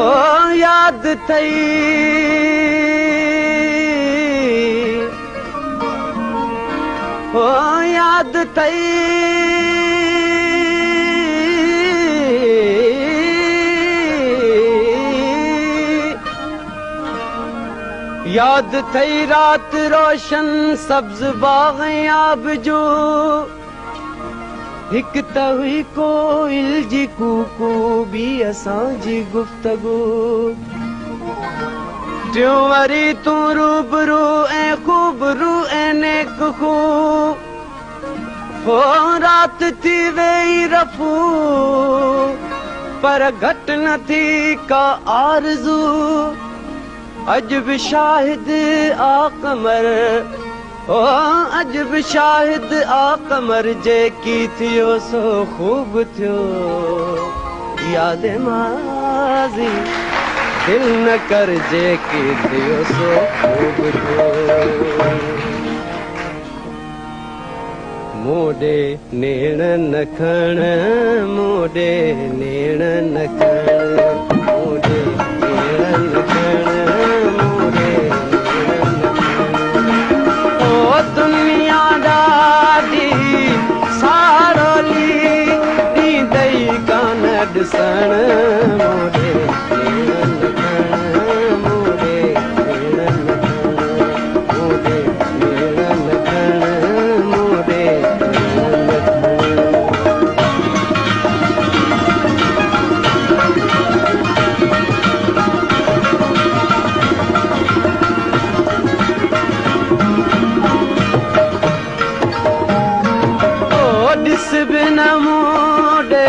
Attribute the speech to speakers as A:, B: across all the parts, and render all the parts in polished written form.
A: हो याद थई हो याद थई याद थई रात रोशन सब्ज बाग आब जो हिक त हुई कोयल जी कूकू भी असांजी गुफ्तगू टियों वरी तू रूबरू ऐं खूबरू ऐं नेक खूब हो रात थी वेई रफू पर घट न थी का आरज़ू अज भी शाहिद आ कमर ओ अज भी शाहिद आ कमर जेकी थियो सो खूब थियो याद माज़ी दिल न कर जेकी थियो सो खूब थियो मोडे नेण न खण मोडे नेण न खण मोडे नेण न खण दुनिया ॾाढी सारोली ॾींदई कान ॾिसण मोडे नेण न खण मोडे नेण न खण मोडे नेण न खण मोडे नेण न बिन मोडे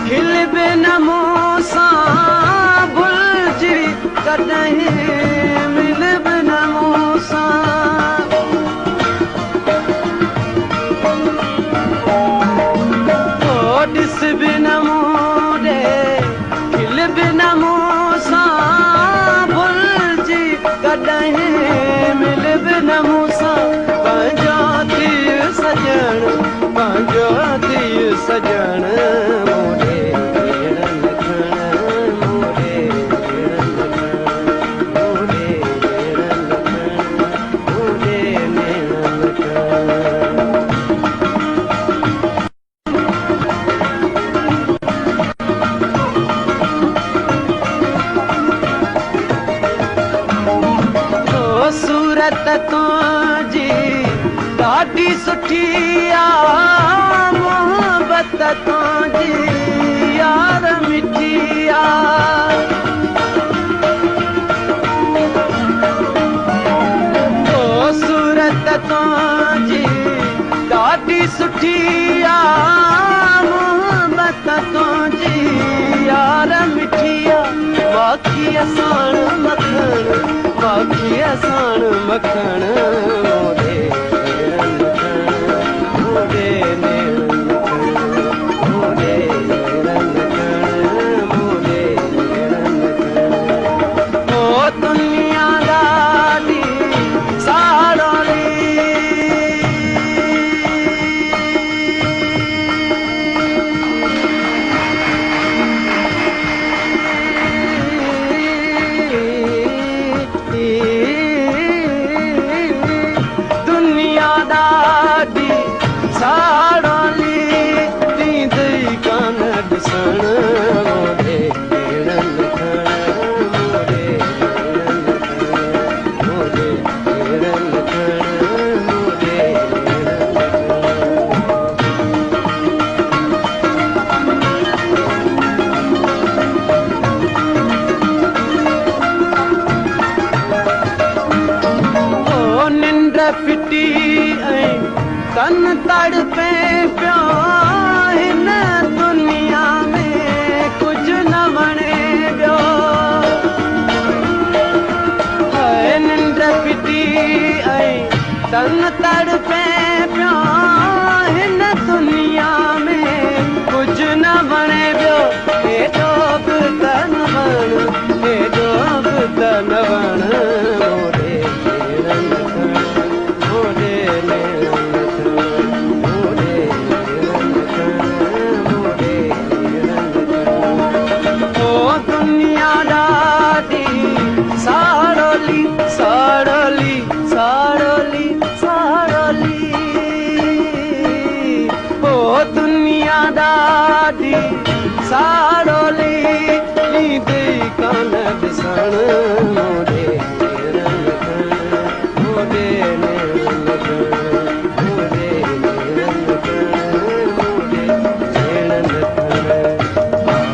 A: खिल बिन मूंसां भुलिजी कॾहिं मिल बिन मूंसां ॾिस बिन मोडे खिल बिन मूंसां भुलिजी कॾहिं मिल बिन मूंसां पंहिंजो थी सजण पंहिंजो थी सजण मोडे नेण न खण मोडे नेण न खण मोडे नेण न खण मोडे नेण न खण ओ सूरत तुंहिंजी ॾाढी सुठी आ मोहब्बत तुंहिंजी यार मिठी आ ओ सूरत तुंहिंजी ॾाढी सुठी आ मोहब्बत तुंहिंजी यार मिठी आ माखीअ साण मखण माखीअ साण मखण मोडे मोडे नेण न खण मोडे नेण न खण मोडे नेण न खण ओ दुनिया ॾाढी सारोली दुनिया ॾाढी सारोली ॾींदई कान ॾिसण मोडे नेण न खण मोडे नेण न खण मोडे नेण न खण मोडे नेण न खण ओ निंड फिटी ऐं तन तड़पे पियो हिन दुनिया में कुझु न वणे पियो निंड फिटी ऐं तन तड़पे पियो हिन दुनिया में कुझु न वणे पियो हेॾो बि त न वण हेॾो बि त न वण मोडे नेण न खण मोडे नेण न खण मोडे नेण न खण मोडे नेण न खण ओ दुनिया साड़ोली ईंदी कान ॾिसण